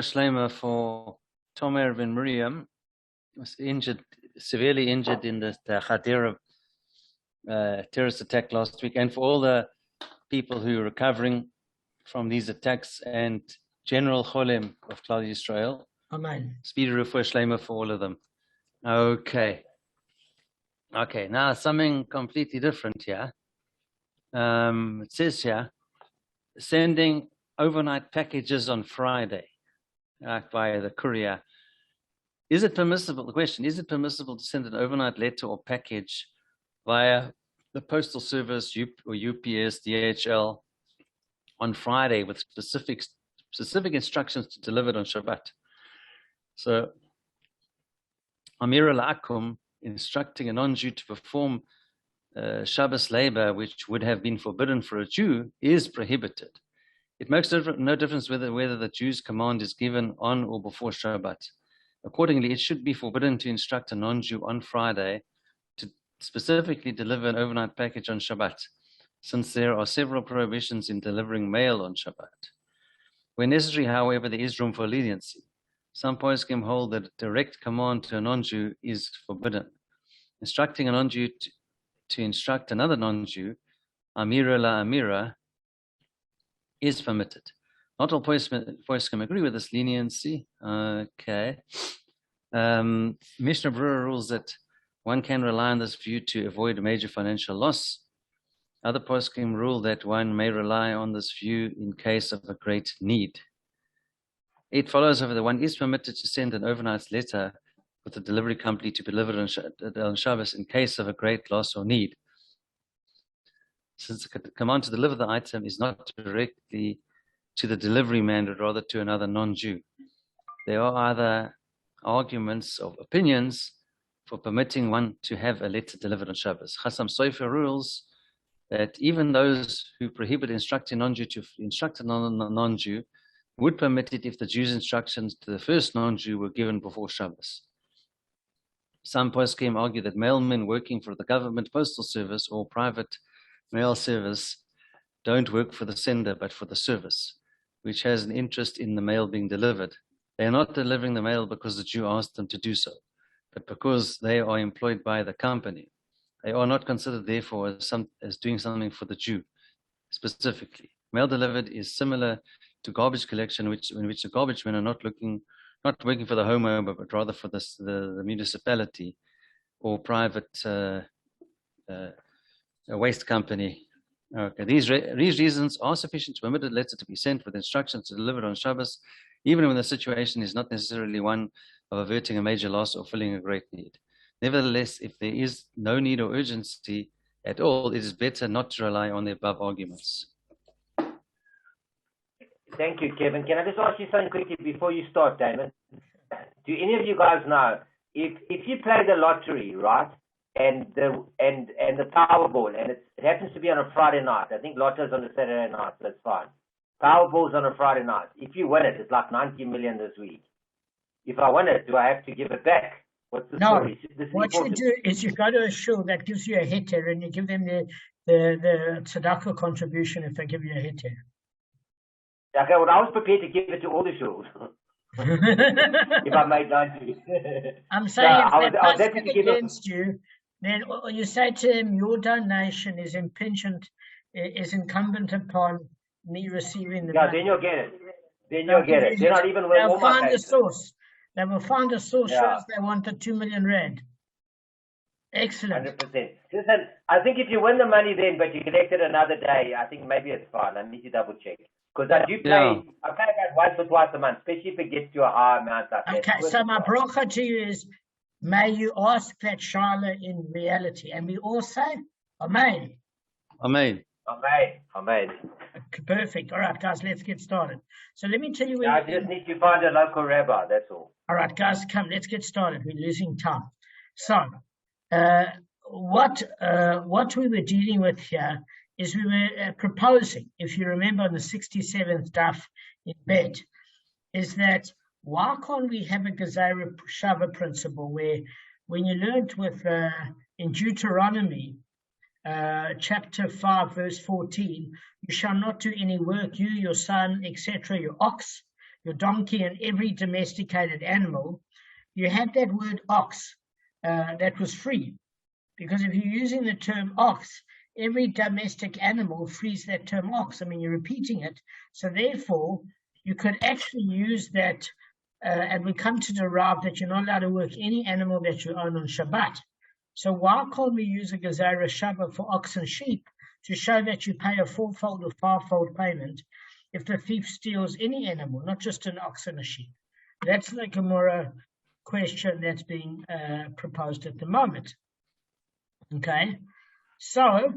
Shlema for Tomer ben Miriam, was severely injured in the Hadera terrorist attack last week, and for all the people who are recovering from these attacks, and General Cholem of Klal Yisrael. Amen. Speedy refuah shlema for all of them. Okay, now something completely different here. It says here, sending overnight packages on Friday, like via the courier. Is it permissible? The question, is it permissible to send an overnight letter or package via the Postal Service or UPS, DHL on Friday with specific instructions to deliver it on Shabbat? So, Amir al-Akum, instructing a non-Jew to perform Shabbos labor, which would have been forbidden for a Jew, is prohibited. It makes no difference whether the Jew's command is given on or before Shabbat. Accordingly, it should be forbidden to instruct a non-Jew on Friday to specifically deliver an overnight package on Shabbat, since there are several prohibitions in delivering mail on Shabbat. Where necessary, however, there is room for leniency. Some poskim hold that direct command to a non-Jew is forbidden. Instructing a non-Jew to instruct another non-Jew, Amira la Amira, is permitted. Not all poskim agree with this leniency. Okay. Mishnah Berurah rules that one can rely on this view to avoid major financial loss. Other poskim rule that one may rely on this view in case of a great need. It follows, however, that one is permitted to send an overnight letter with the delivery company to be delivered on Shabbos in case of a great loss or need. Since the command to deliver the item is not directly to the delivery man, but rather to another non-Jew. There are other arguments of opinions for permitting one to have a letter delivered on Shabbos. Chassam Sofer rules that even those who prohibit instructing non-Jew to instruct a non-Jew would permit it if the Jew's instructions to the first non-Jew were given before Shabbos. Some poskim argue that mailmen working for the government postal service or private mail service don't work for the sender but for the service, which has an interest in the mail being delivered. They are not delivering the mail because the Jew asked them to do so, but because they are employed by the company. They are not considered, therefore, as doing something for the Jew specifically. Mail delivered is similar to garbage collection, in which the garbage men are not working for the homeowner, but rather for the municipality or private waste company. Okay, these reasons are sufficient to permit a letter to be sent with instructions to deliver on Shabbos, even when the situation is not necessarily one of averting a major loss or filling a great need. Nevertheless, if there is no need or urgency at all, it is better not to rely on the above arguments. Thank you, Kevin. Can I just ask you something quickly before you start, Damon? Do any of you guys know, if you play the lottery, right, and the Powerball, and it happens to be on a Friday night, I think Lotto's on a Saturday night, so that's fine. Powerball's on a Friday night. If you win it, it's like 90 million this week. If I win it, do I have to give it back? What's the story? What you do is you go to a shul that gives you a heter, and you give them the tzedakah contribution if they give you a heter. Okay, well, I was prepared to give it to all the shuls. If I made 90. I'm saying if they pass it against you, then you say to him, your donation is incumbent upon me receiving the money. Then you'll get it. They're not even worth they'll find a source. They will find a source shows they want the 2 million rand. Excellent. 100%. Listen, I think if you win the money then, but you collect it another day, I think maybe it's fine. I need to double check. Because I do play, I play about once or twice a month, especially if it gets to a high amount like that. Okay, so my bracha to you is, may you ask that Shala in reality. And we all say, Amen. Amen. Amen. Amen. Okay, perfect. All right, guys, let's get started. So let me tell you. I just need to find a local rabbi, that's all. All right, guys, come, let's get started. We're losing time. So, what we were dealing with here is we were proposing, if you remember on the 67th daf in bed, is that why can't we have a Gezerah Shava principle where when you learned with in Deuteronomy chapter 5 verse 14, you shall not do any work, you, your son, etc., your ox, your donkey, and every domesticated animal, you had that word ox that was free. Because if you're using the term ox, every domestic animal frees that term ox. I mean, you're repeating it. So therefore, you could actually use that, and we come to derive that you're not allowed to work any animal that you own on Shabbat. So why can't we use a Gezerah Shabbat for ox and sheep to show that you pay a fourfold or fivefold payment if the thief steals any animal, not just an ox and a sheep? That's the Gemara question that's being proposed at the moment. Okay, so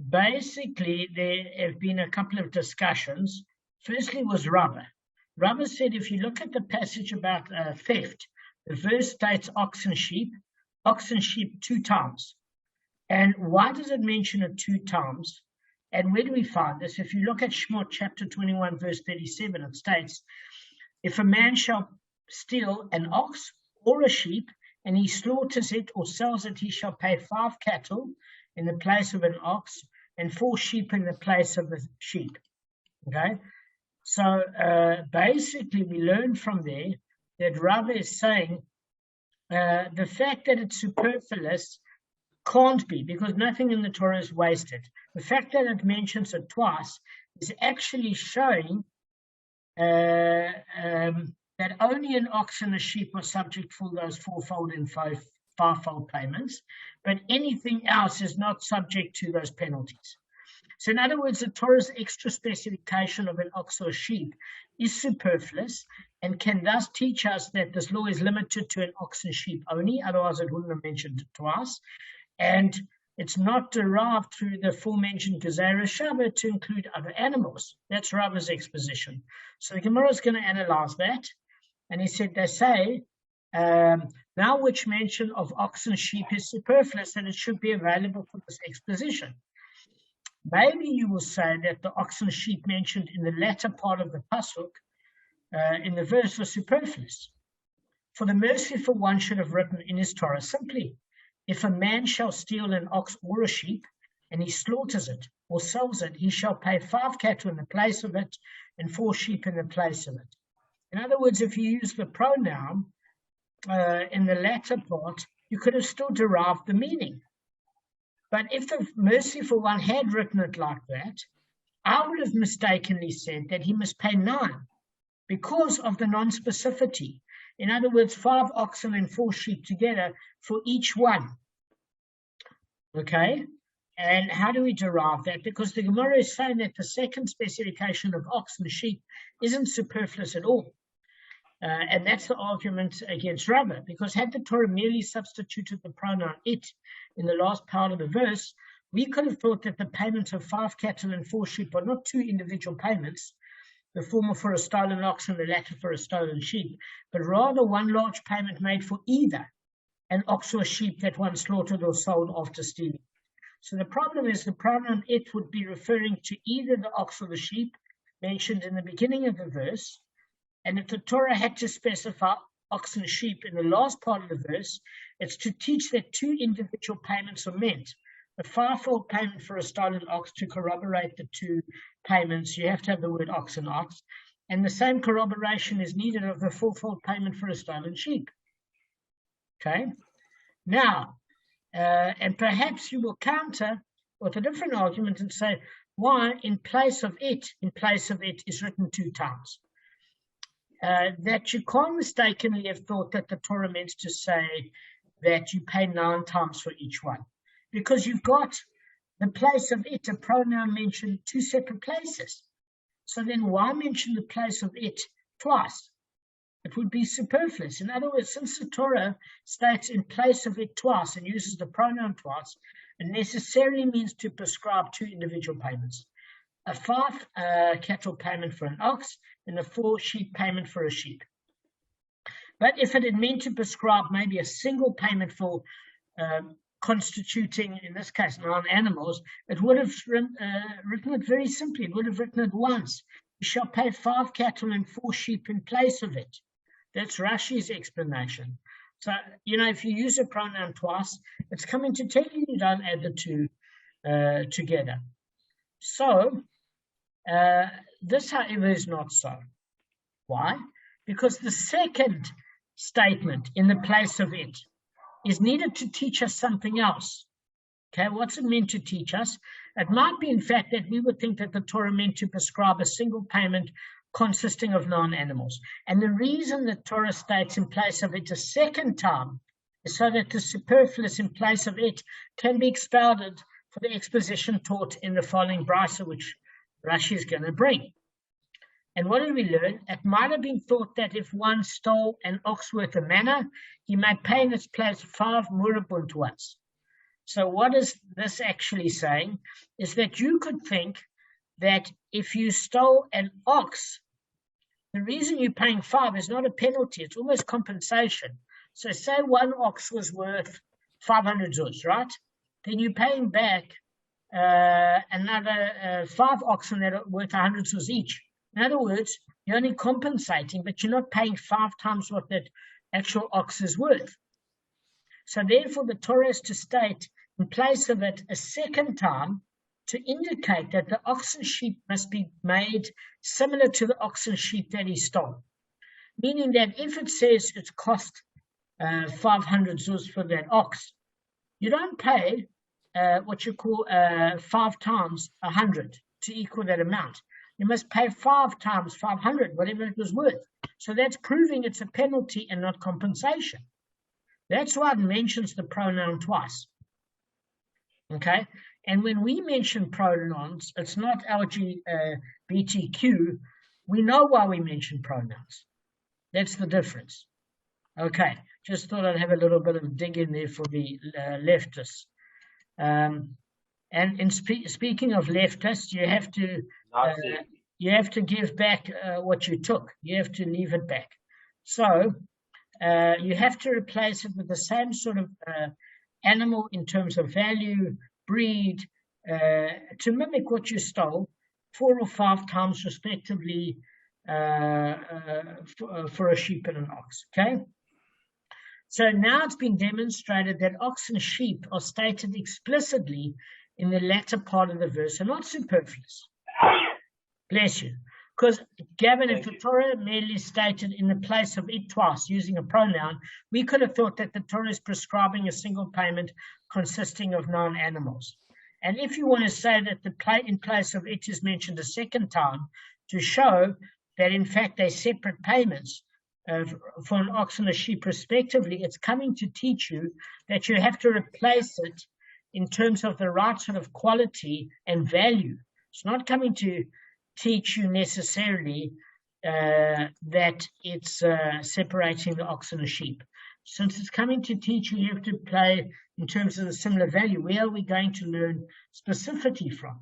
basically there have been a couple of discussions. Firstly was Rava. Rava said if you look at the passage about theft, the verse states ox and sheep 2 times. And why does it mention it 2 times? And where do we find this? If you look at Shemot chapter 21, verse 37, it states, if a man shall steal an ox or a sheep, and he slaughters it or sells it, he shall pay 5 cattle in the place of an ox and 4 sheep in the place of a sheep. Okay? So basically we learn from there that Rava is saying the fact that it's superfluous can't be, because nothing in the Torah is wasted. The fact that it mentions it twice is actually showing that only an ox and a sheep are subject for those fourfold and fivefold payments, but anything else is not subject to those penalties. So in other words, the Torah's extra specification of an ox or a sheep is superfluous and can thus teach us that this law is limited to an ox and sheep only, otherwise it wouldn't have mentioned it twice. And it's not derived through the aforementioned Gezerah Shabbat to include other animals. That's Rava's exposition. So the Gemara is going to analyze that. And he said, they say, now which mention of ox and sheep is superfluous, and it should be available for this exposition. Maybe you will say that the ox and sheep mentioned in the latter part of the pasuk, in the verse, was superfluous. For the merciful one should have written in his Torah simply, if a man shall steal an ox or a sheep, and he slaughters it or sells it, he shall pay 5 cattle in the place of it and 4 sheep in the place of it. In other words, if you use the pronoun in the latter part, you could have still derived the meaning. But if the merciful one had written it like that, I would have mistakenly said that he must pay 9 because of the non-specificity. In other words, 5 oxen and 4 sheep together for each one. Okay? And how do we derive that? Because the Gemara is saying that the second specification of ox and sheep isn't superfluous at all. And that's the argument against Rava, because had the Torah merely substituted the pronoun it in the last part of the verse, we could have thought that the payment of 5 cattle and 4 sheep are not 2 individual payments, the former for a stolen ox and the latter for a stolen sheep, but rather one large payment made for either an ox or a sheep that one slaughtered or sold after stealing. So the problem is the pronoun it would be referring to either the ox or the sheep mentioned in the beginning of the verse, and if the Torah had to specify ox and sheep in the last part of the verse, it's to teach that 2 individual payments are meant. A 5-fold payment for a stolen ox to corroborate the 2 payments, you have to have the word ox and ox, and the same corroboration is needed of the 4-fold payment for a stolen sheep. Okay? Now, and perhaps you will counter with a different argument and say, why in place of it is written 2 times. That you can't mistakenly have thought that the Torah meant to say that you pay 9 times for each one. Because you've got the place of it, a pronoun mentioned 2 separate places. So then why mention the place of it twice? It would be superfluous. In other words, since the Torah states in place of it twice and uses the pronoun twice, it necessarily means to prescribe 2 individual payments. A 5 cattle payment for an ox and a 4 sheep payment for a sheep. But if it had meant to prescribe maybe a single payment for constituting, in this case, 9 animals, it would have written it very simply. It would have written it once. You shall pay 5 cattle and 4 sheep in place of it. That's Rashi's explanation. So, if you use a pronoun twice, it's coming to tell you don't add the 2 together. So, this, however, is not so. Why? Because the second statement in the place of it is needed to teach us something else. Okay, what's it meant to teach us? It might be, in fact, that we would think that the Torah meant to prescribe a single payment consisting of non-animals. And the reason the Torah states in place of it a second time is so that the superfluous in place of it can be expounded for the exposition taught in the following brisa, which Rashi is going to bring. And what did we learn? It might have been thought that if one stole an ox worth of manna, he might pay in its place 5 murabund once. So what is this actually saying? Is that you could think that if you stole an ox, the reason you're paying 5 is not a penalty, it's almost compensation. So say one ox was worth 500 zuz, right? Then you're paying back another 5 oxen that are worth 100 zuz each. In other words, you're only compensating, but you're not paying 5 times what that actual ox is worth. So therefore, the Torah is to state in place of it a second time to indicate that the oxen sheep must be made similar to the oxen sheep that he stole. Meaning that if it says it's cost 500 zuz for that ox, you don't pay what you call 5 times 100 to equal that amount. You must pay 5 times 500, whatever it was worth. So that's proving it's a penalty and not compensation. That's why it mentions the pronoun twice. Okay? And when we mention pronouns, it's not LGBTQ. We know why we mention pronouns. That's the difference. Okay. Just thought I'd have a little bit of dig in there for the leftists. And in speaking of leftists, you have to give back what you took. You have to leave it back. So you have to replace it with the same sort of animal in terms of value, breed, to mimic what you stole 4 or 5 times respectively for a sheep and an ox. Okay. So now it's been demonstrated that ox and sheep are stated explicitly in the latter part of the verse and not superfluous. Bless you. Because, Gavin, if the Torah merely stated in the place of it twice using a pronoun, we could have thought that the Torah is prescribing a single payment consisting of non-animals. And if you want to say that the in place of it is mentioned a second time to show that, in fact, they're separate payments for an ox and a sheep respectively, it's coming to teach you that you have to replace it in terms of the right sort of quality and value. It's not coming to teach you necessarily that it's separating the ox and the sheep. Since it's coming to teach you, you have to play in terms of the similar value. Where are we going to learn specificity from?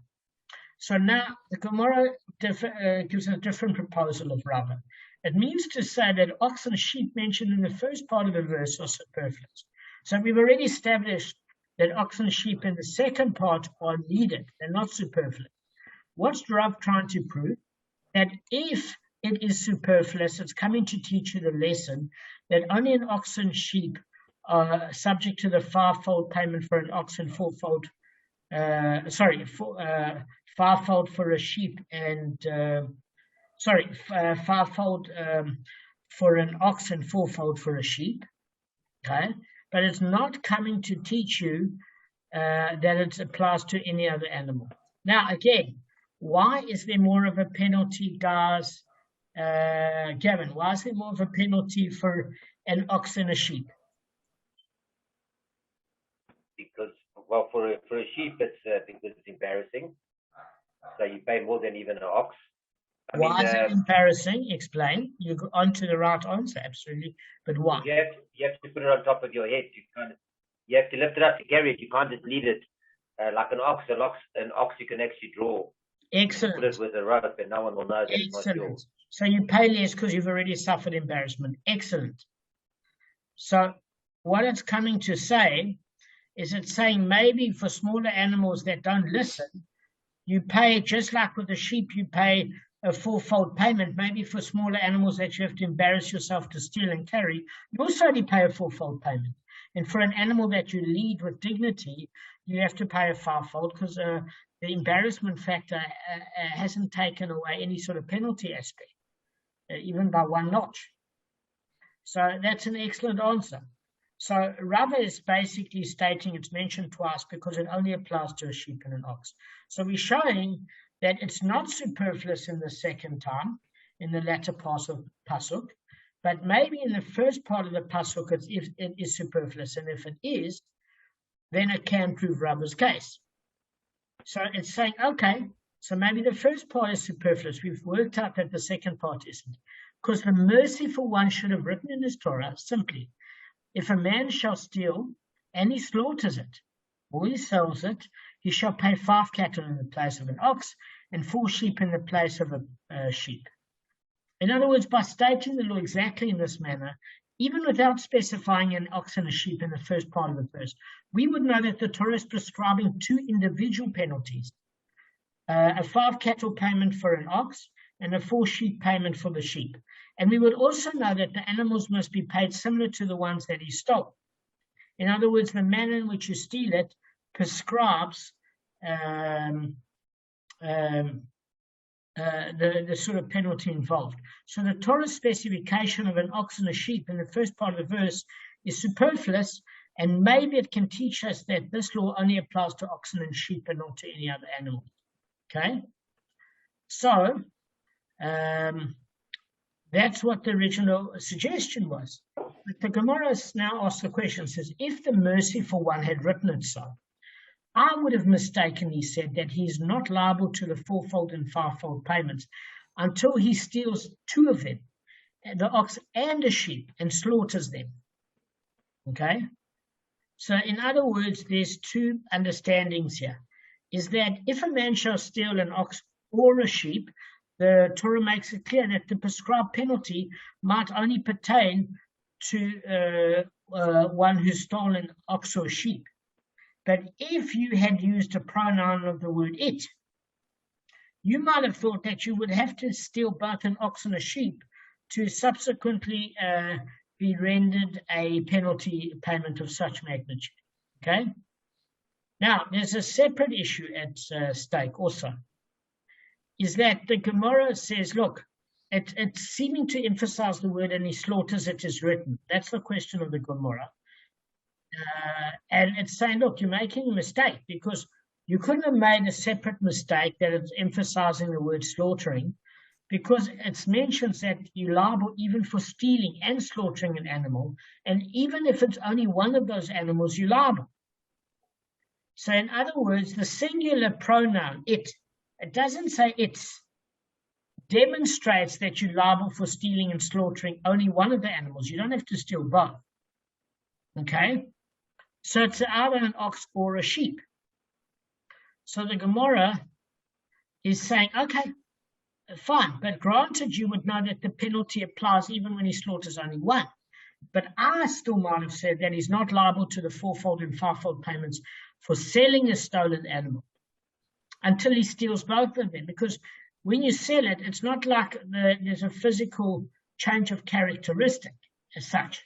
So now the Gemara gives a different proposal of Rava. It means to say that ox and sheep mentioned in the first part of the verse are superfluous. So we've already established that ox and sheep in the second part are needed. They're not superfluous. What's Rav trying to prove? That if it is superfluous, it's coming to teach you the lesson that only an ox and sheep are subject to the 5-fold payment for an ox and 4-fold, fivefold for a sheep and, 5-fold for an ox and 4-fold for a sheep. Okay, but it's not coming to teach you that it applies to any other animal. Now, again, why is there more of a penalty, guys? Gavin, why is there more of a penalty for an ox and a sheep? Because, well, for a sheep, it's because it's embarrassing. So you pay more than even an ox. Why is it embarrassing? Explain. You go on to the right answer, absolutely. But why? You have to put it on top of your head. You have to lift it up to carry it. You can't just leave it like an ox. An ox you can actually draw. Excellent. Put it with a rope and no one will know that it's not yours. So you pay less because you've already suffered embarrassment. Excellent. So what it's coming to say is it's saying maybe for smaller animals that don't listen, you pay just like with the sheep, you pay a 4-fold payment. Maybe for smaller animals that you have to embarrass yourself to steal and carry, you also only pay a 4-fold payment. And for an animal that you lead with dignity, you have to pay a 5-fold because the embarrassment factor hasn't taken away any sort of penalty aspect, even by one notch. So that's an excellent answer. So Rava is basically stating it's mentioned twice because it only applies to a sheep and an ox. So we're showing that it's not superfluous in the second time, in the latter part of Pasuk, but maybe in the first part of the Pasuk it is superfluous. And if it is, then it can prove Rava's case. So it's saying, okay, so maybe the first part is superfluous. We've worked out that the second part isn't. Because the merciful one should have written in his Torah simply, if a man shall steal and he slaughters it, or he sells it, he shall pay 5 cattle in the place of an ox and 4 sheep in the place of a sheep. In other words, by stating the law exactly in this manner, even without specifying an ox and a sheep in the first part of the verse, we would know that the Torah is prescribing 2 individual penalties, a 5 cattle payment for an ox and a 4 sheep payment for the sheep. And we would also know that the animals must be paid similar to the ones that he stole. In other words, the manner in which you steal it prescribes the sort of penalty involved. So the Torah's specification of an ox and a sheep in the first part of the verse is superfluous, and maybe it can teach us that this law only applies to oxen and sheep and not to any other animal. Okay? So that's what the original suggestion was. But the Gemara now asks the question, says, if the merciful one had written it so, I would have mistakenly said that he is not liable to the 4-fold and 5-fold payments until he steals 2 of them, the ox and a sheep, and slaughters them. Okay? So in other words, there's 2 understandings here. Is that if a man shall steal an ox or a sheep, the Torah makes it clear that the prescribed penalty might only pertain to one who's stolen ox or sheep. But if you had used a pronoun of the word it, you might have thought that you would have to steal both an ox and a sheep to subsequently be rendered a penalty payment of such magnitude. Okay? Now, there's a separate issue at stake also, is that the Gemara says, look, it's seeming to emphasize the word and he slaughters it is written. That's the question of the Gemara. And it's saying, look, you're making a mistake because you couldn't have made a separate mistake that it's emphasizing the word slaughtering, because it mentions that you're liable even for stealing and slaughtering an animal, and even if it's only one of those animals, you're liable. So in other words, the singular pronoun, it doesn't say it's, demonstrates that you're liable for stealing and slaughtering only one of the animals. You don't have to steal both. Okay? So it's either an ox or a sheep. So the Gemara is saying, okay, fine, but granted you would know that the penalty applies even when he slaughters only one. But I still might have said that he's not liable to the 4-fold and 5-fold payments for selling a stolen animal until he steals both of them. Because when you sell it, it's not like there's a physical change of characteristic as such.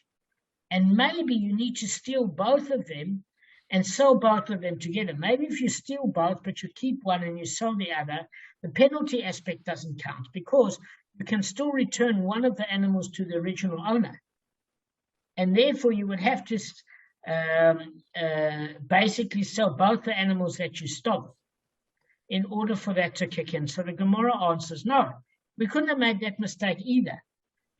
And maybe you need to steal both of them and sell both of them together. Maybe if you steal both, but you keep one and you sell the other, the penalty aspect doesn't count because you can still return one of the animals to the original owner. And therefore, you would have to basically sell both the animals that you stole in order for that to kick in. So the Gemara answers, no, we couldn't have made that mistake either.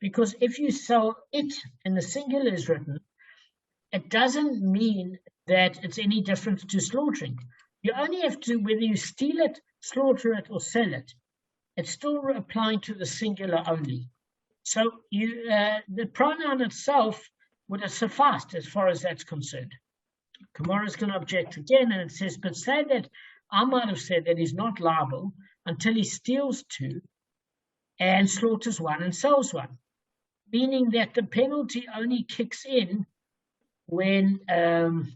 Because if you sell it and the singular is written, it doesn't mean that it's any different to slaughtering. You only have to, whether you steal it, slaughter it, or sell it, it's still applying to the singular only. So the pronoun itself would have sufficed as far as that's concerned. Gemara is going to object again, and it says, but say that I might have said that he's not liable until he steals 2 and slaughters 1 and sells 1. Meaning that the penalty only kicks in when in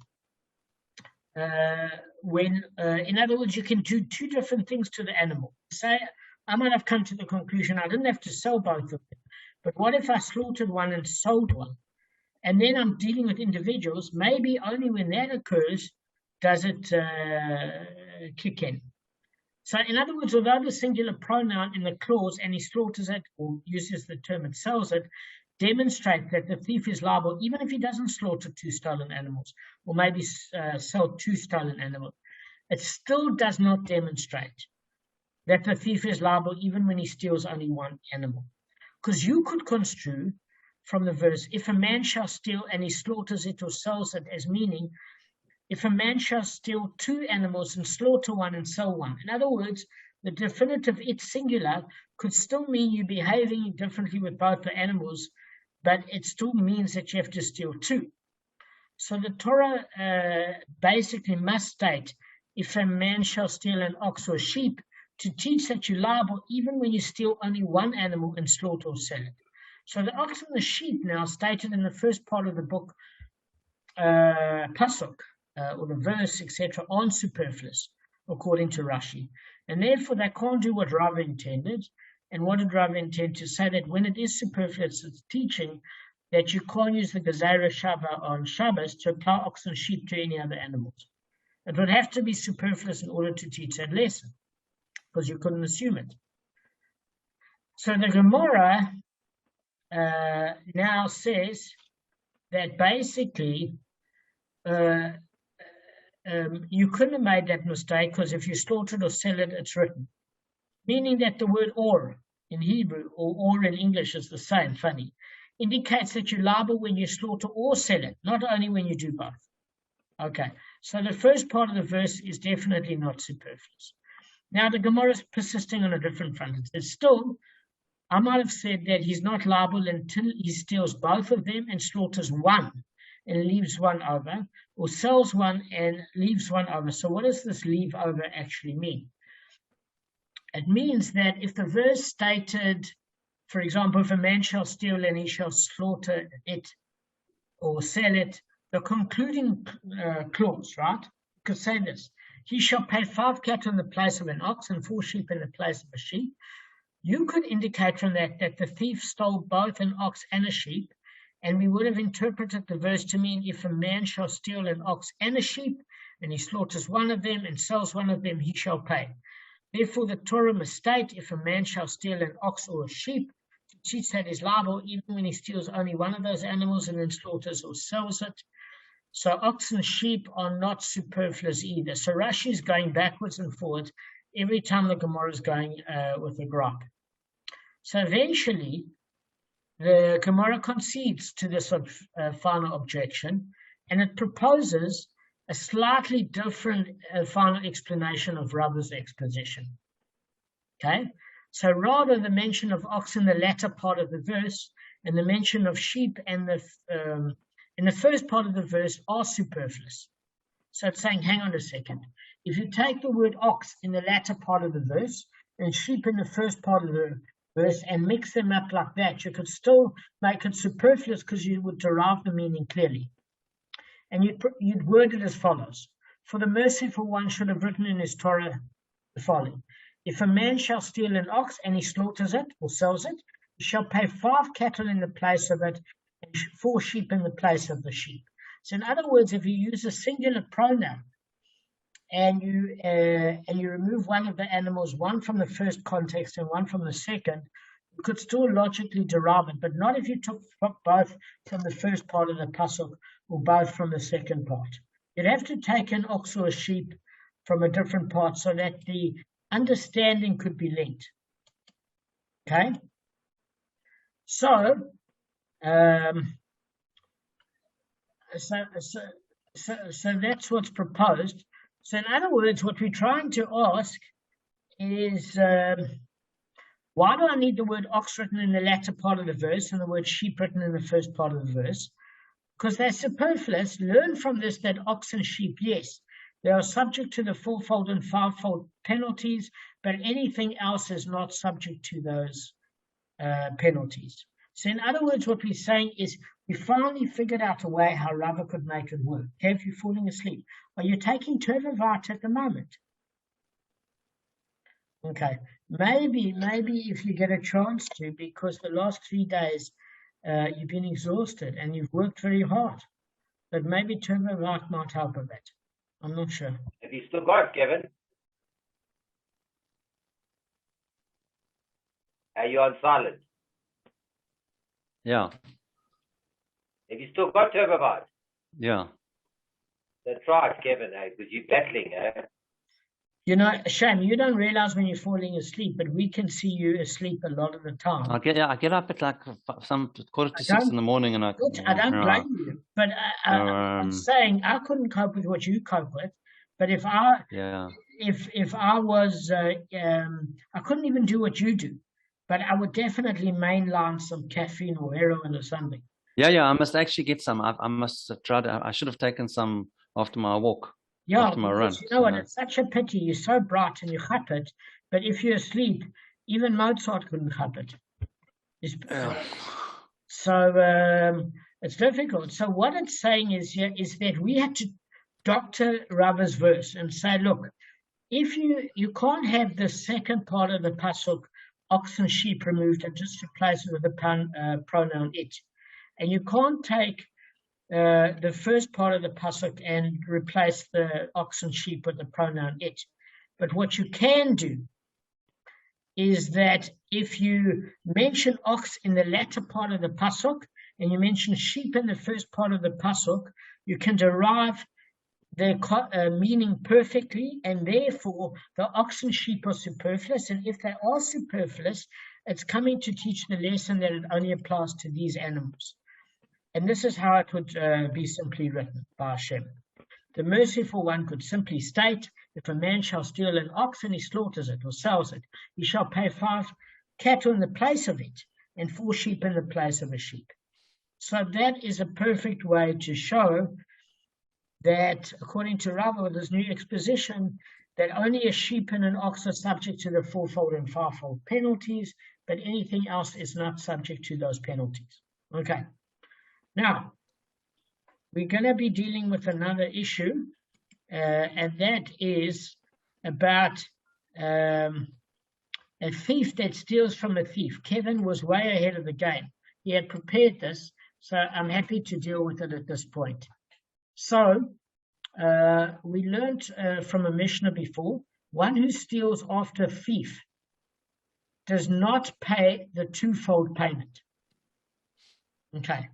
other words, you can do 2 different things to the animal. Say, I might have come to the conclusion I didn't have to sell both of them, but what if I slaughtered 1 and sold 1? And then I'm dealing with individuals, maybe only when that occurs does it kick in. So in other words, although the singular pronoun in the clause, and he slaughters it or uses the term and sells it, demonstrate that the thief is liable even if he doesn't slaughter 2 stolen animals or maybe sell 2 stolen animals. It still does not demonstrate that the thief is liable even when he steals only 1 animal. Because you could construe from the verse, if a man shall steal and he slaughters it or sells it, as meaning, if a man shall steal 2 animals and slaughter 1 and sell 1. In other words, the definitive it singular could still mean you're behaving differently with both the animals, but it still means that you have to steal 2. So the Torah basically must state, if a man shall steal an ox or sheep, to teach that you're liable even when you steal only 1 animal and slaughter or sell it. So the ox and the sheep now stated in the first part of the book, Pasuk, or the verse, etc., aren't superfluous, according to Rashi. And therefore they can't do what Rav intended. And what did Rav intend to say? That when it is superfluous, it's teaching that you can't use the Gezerah Shabbat on Shabbos to apply ox and sheep to any other animals. It would have to be superfluous in order to teach that lesson, because you couldn't assume it. So the Gemara now says that basically you couldn't have made that mistake, because if you slaughter it or sell it, it's written. Meaning that the word or in Hebrew or in English is the same, funny, indicates that you're liable when you slaughter or sell it, not only when you do both. Okay, so the first part of the verse is definitely not superfluous. Now the Gemara is persisting on a different front. It says, still, I might have said that he's not liable until he steals both of them and slaughters 1 and leaves 1 over, or sells 1 and leaves 1 over. So what does this leave over actually mean? It means that if the verse stated, for example, if a man shall steal and he shall slaughter it or sell it, the concluding clause, right, could say this: he shall pay 5 cattle in the place of an ox and 4 sheep in the place of a sheep. You could indicate from that that the thief stole both an ox and a sheep, and we would have interpreted the verse to mean if a man shall steal an ox and a sheep, and he slaughters 1 of them and sells 1 of them, he shall pay. Therefore, the Torah must state, if a man shall steal an ox or a sheep, to teach that is liable even when he steals only 1 of those animals and then slaughters or sells it. So ox and sheep are not superfluous either. So Rashi is going backwards and forwards every time the Gemara is going with a graph. So eventually, the Gemara concedes to this final objection, and it proposes a slightly different final explanation of Rabba's exposition. Okay, so rather the mention of ox in the latter part of the verse and the mention of sheep and in the first part of the verse are superfluous. So it's saying, hang on a second. If you take the word ox in the latter part of the verse and sheep in the first part of the verse and mix them up like that, you could still make it superfluous because you would derive the meaning clearly. And you'd word it as follows: for the merciful one should have written in his Torah the following: if a man shall steal an ox and he slaughters it or sells it, he shall pay 5 cattle in the place of it and 4 sheep in the place of the sheep. So in other words, if you use a singular pronoun and you remove 1 of the animals, 1 from the first context and 1 from the second, you could still logically derive it, but not if you took both from the first part of the pasuk or both from the second part. You'd have to take an ox or a sheep from a different part so that the understanding could be linked. Okay? So, so that's what's proposed. So in other words, what we're trying to ask is, why do I need the word ox written in the latter part of the verse and the word sheep written in the first part of the verse? Because they're superfluous. Learn from this that ox and sheep, yes, they are subject to the fourfold and fivefold penalties, but anything else is not subject to those penalties. So in other words, what we're saying is we finally figured out a way how Rava could make it work. Okay, if you're falling asleep, are you taking Turvavat at the moment? Okay, maybe if you get a chance to, because the last 3 days you've been exhausted and you've worked very hard, but maybe Turvavat might help a bit. I'm not sure. Have you still got it, Kevin? Are you on silent? Yeah. Have you still got turbovite? Yeah. That's right, Kevin, because you're battling, You know, Sham, you don't realize when you're falling asleep, but we can see you asleep a lot of the time. I get up at like some 5:45 in the morning, and I don't blame you, but I'm saying I couldn't cope with what you cope with. But if I was, I couldn't even do what you do, but I would definitely mainline some caffeine or heroin or something. Yeah. I must actually get some. I must try to. I should have taken some after my walk. Yeah, after my run. You know what? It's such a pity. You're so bright and you chap it, but if you're asleep, even Mozart couldn't chap it. So it's difficult. So what it's saying is that we had to doctor Rava's verse and say, look, if you can't have the second part of the pasuk, ox and sheep removed, and just replace it with the pronoun it, and you can't take the first part of the pasuk and replace the ox and sheep with the pronoun it. But what you can do is that if you mention ox in the latter part of the pasuk and you mention sheep in the first part of the pasuk, you can derive their meaning perfectly, and therefore the ox and sheep are superfluous. And if they are superfluous, it's coming to teach the lesson that it only applies to these animals. And this is how it would be simply written by Hashem. The merciful one could simply state, if a man shall steal an ox and he slaughters it or sells it, he shall pay 5 cattle in the place of it and 4 sheep in the place of a sheep. So that is a perfect way to show that, according to Rava, with his new exposition, that only a sheep and an ox are subject to the 4-fold and 5-fold penalties, but anything else is not subject to those penalties. Okay. Now, we're going to be dealing with another issue, and that is about a thief that steals from a thief. Kevin was way ahead of the game. He had prepared this, so I'm happy to deal with it at this point. So, we learned from a Mishnah before, one who steals after a thief does not pay the 2-fold payment. Okay.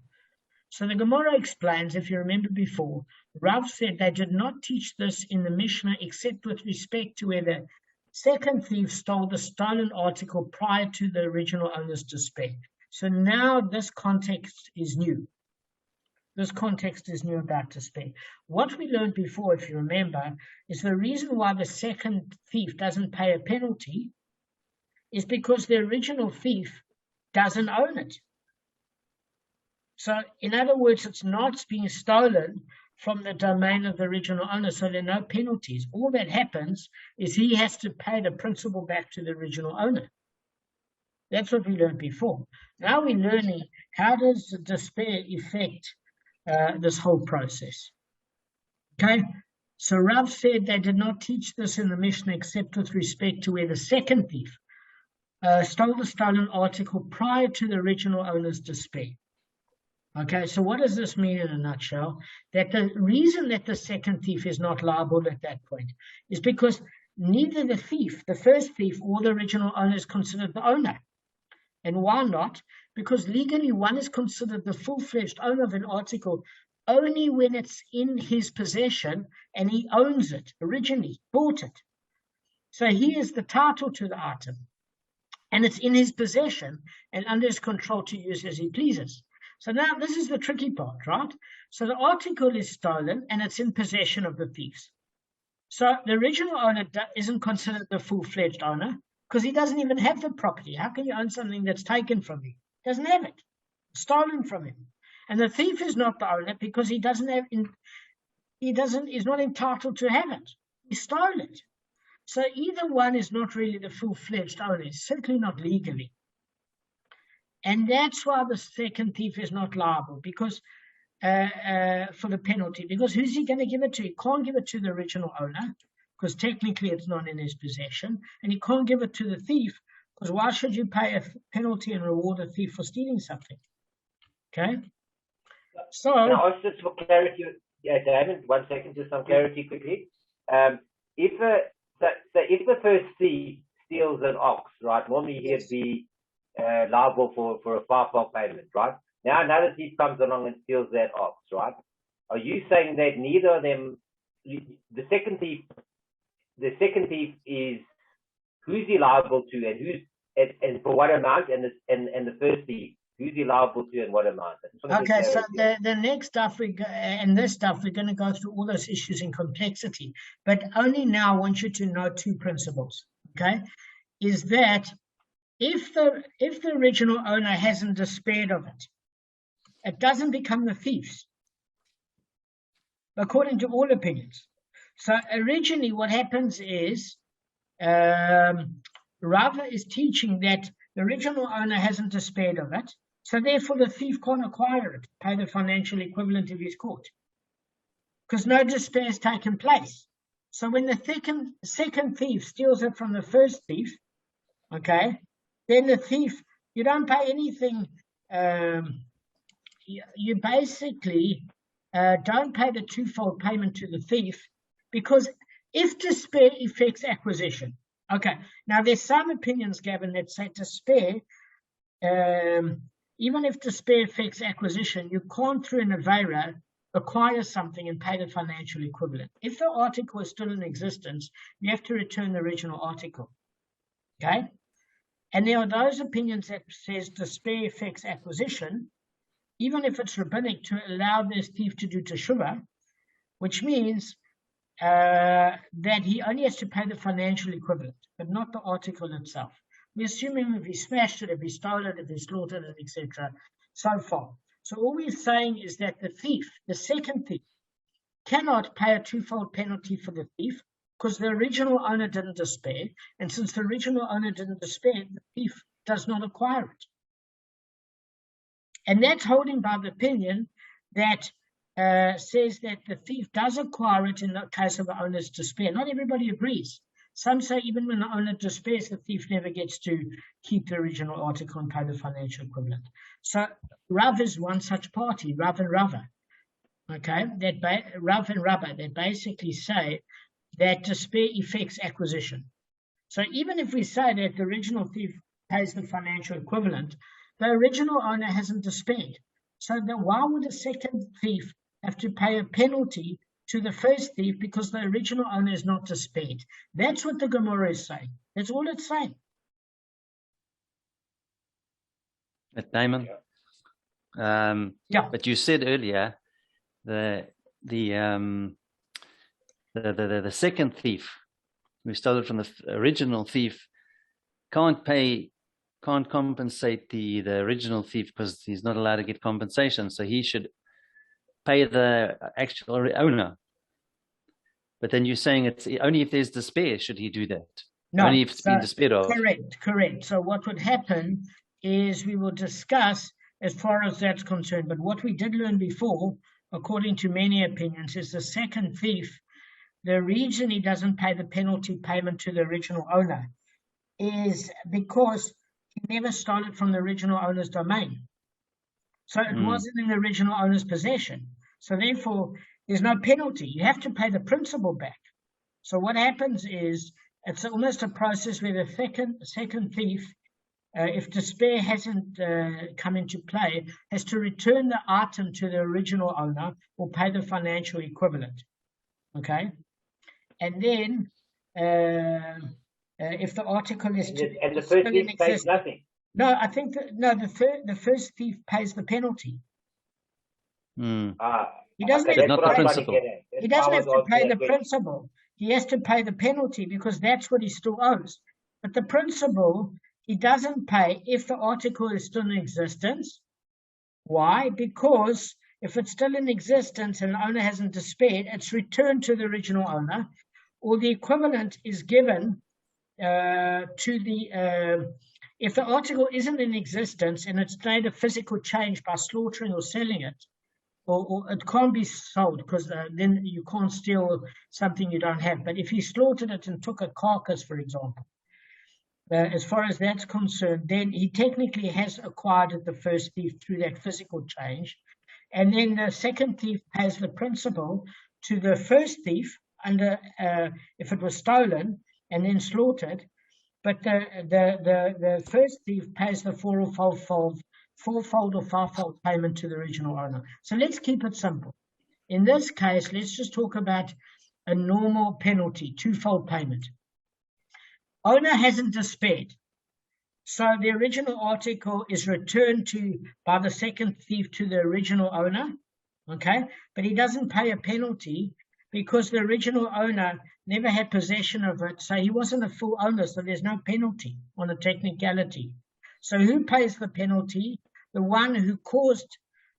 So the Gemara explains, if you remember before, Rav said they did not teach this in the Mishnah except with respect to where the second thief stole the stolen article prior to the original owner's despair. So now this context is new. This context is new about despair. What we learned before, if you remember, is the reason why the second thief doesn't pay a penalty is because the original thief doesn't own it. So, in other words, it's not being stolen from the domain of the original owner, so there are no penalties. All that happens is he has to pay the principal back to the original owner. That's what we learned before. Now we're learning how does despair affect this whole process. Okay, so Rav said they did not teach this in the Mishnah except with respect to where the second thief stole the stolen article prior to the original owner's despair. Okay, so what does this mean in a nutshell? That the reason that the second thief is not liable at that point is because neither the thief, the first thief, or the original owner is considered the owner. And why not? Because legally one is considered the full-fledged owner of an article only when it's in his possession and he owns it, originally bought it. So he is the title to the item and it's in his possession and under his control to use as he pleases. So now this is the tricky part, right? So the article is stolen and it's in possession of the thieves. So the original owner isn't considered the full-fledged owner because he doesn't even have the property. How can you own something that's taken from you? He doesn't have it, stolen from him. And the thief is not the owner because he is not entitled to have it. He stole it. So either one is not really the full-fledged owner, certainly not legally. And that's why the second thief is not liable because for the penalty. Because who's he going to give it to? He can't give it to the original owner because technically it's not in his possession. And he can't give it to the thief because why should you pay a penalty and reward a thief for stealing something? Okay? So... Now, also for clarity, Damon, 1 second, just some clarity quickly. If the first thief steals an ox, right, normally he'd be liable for a five-fold payment, right? Now another thief comes along and steals that ox, right? Are you saying that neither of them, the second thief is who's he liable to and for what amount, and the first thief, who's he liable to and what amount? Okay, so the next stuff and this stuff, we're going to go through all those issues in complexity, but only now I want you to know two principles, okay? Is that if the original owner hasn't despaired of it, it doesn't become the thief's, according to all opinions. So originally what happens is, Rava is teaching that the original owner hasn't despaired of it, so therefore the thief can't acquire it, pay the financial equivalent if he's caught, because no despair has taken place. So when the second thief steals it from the first thief, okay, then the thief, you don't pay anything. You basically don't pay the twofold payment to the thief, because if despair affects acquisition, okay, now there's some opinions, Gavin, that say despair, even if despair affects acquisition, you can't, through an avera, acquire something and pay the financial equivalent. If the article is still in existence, you have to return the original article, okay? And there are those opinions that says despair affects acquisition, even if it's rabbinic, to allow this thief to do teshuvah, which means that he only has to pay the financial equivalent, but not the article itself. We're assuming if he smashed it, if he stole it, if he slaughtered it, etc. so far. So all we're saying is that the thief, the second thief, cannot pay a twofold penalty for the thief, because the original owner didn't despair, and since the original owner didn't despair, the thief does not acquire it. And that's holding by the opinion that says that the thief does acquire it in the case of the owner's despair. Not everybody agrees. Some say even when the owner despairs, the thief never gets to keep the original article and pay the financial equivalent. So Rav is one such party, Rav and Rava, okay, Rav and Rava, that basically say that despair affects acquisition. So even if we say that the original thief pays the financial equivalent, the original owner hasn't despaired. So then why would a second thief have to pay a penalty to the first thief because the original owner is not despaired? That's what the Gemara is saying. That's all it's saying. Damon. Yeah. But you said earlier the second thief who stole it from the original thief can't compensate the original thief because he's not allowed to get compensation. So he should pay the actual owner. But then you're saying it's only if there's despair should he do that. No, only if it's been despaired of. Correct. So what would happen is we will discuss as far as that's concerned. But what we did learn before, according to many opinions, is the second thief, the reason he doesn't pay the penalty payment to the original owner is because he never stole it from the original owner's domain. So it wasn't in the original owner's possession. So therefore, there's no penalty. You have to pay the principal back. So what happens is it's almost a process where the second thief, if despair hasn't come into play, has to return the item to the original owner or pay the financial equivalent. Okay? And then if the article is and the first thief pays nothing. No, I think the first thief pays the penalty. He doesn't have not the principal. He doesn't have to pay the principal. He has to pay the penalty because that's what he still owes. But the principal, he doesn't pay if the article is still in existence. Why? Because if it's still in existence and the owner hasn't despaired, it's returned to the original owner, or the equivalent is given to the if the article isn't in existence and it's made a physical change by slaughtering or selling it, or it can't be sold because then you can't steal something you don't have. But if he slaughtered it and took a carcass, for example, as far as that's concerned, then he technically has acquired it, the first thief, through that physical change. And then the second thief pays the principal to the first thief under if it was stolen and then slaughtered. but the first thief pays the fourfold or fivefold payment to the original owner. So let's keep it simple. In this case, let's just talk about a normal penalty, twofold payment. Owner hasn't despaired. So the original article is returned by the second thief to the original owner, okay? But he doesn't pay a penalty because the original owner never had possession of it, so he wasn't a full owner, so there's no penalty on a technicality. So who pays the penalty? The one who caused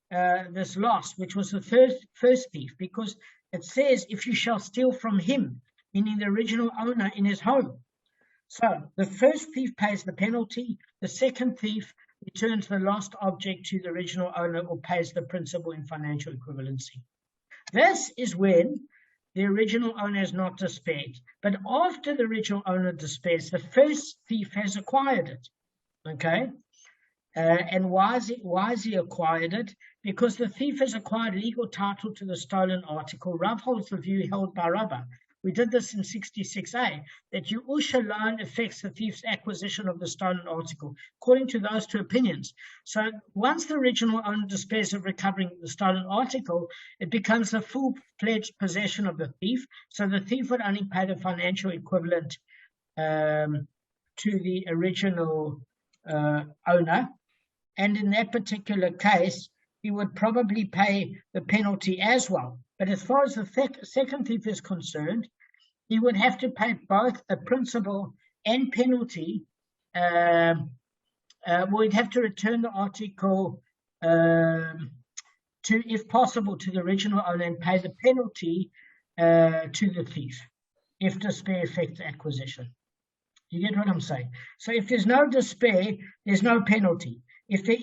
this loss, which was the first thief, because it says, if you shall steal from him, meaning the original owner in his home. So the first thief pays the penalty, the second thief returns the lost object to the original owner or pays the principal in financial equivalency. This is when the original owner has not despaired. But after the original owner despairs, the first thief has acquired it. Okay? And why has he acquired it? Because the thief has acquired legal title to the stolen article. Rav holds the view held by Rabbah. We did this in 66a, that Ye'ush alone affects the thief's acquisition of the stolen article, according to those two opinions. So once the original owner despairs of recovering the stolen article, it becomes a full-fledged possession of the thief. So the thief would only pay the financial equivalent to the original owner. And in that particular case, he would probably pay the penalty as well. But as far as the second thief is concerned, he would have to pay both a principal and penalty. We'd have to return the article if possible, to the original owner and pay the penalty to the thief if despair affects acquisition. You get what I'm saying? So if there's no despair, there's no penalty. If there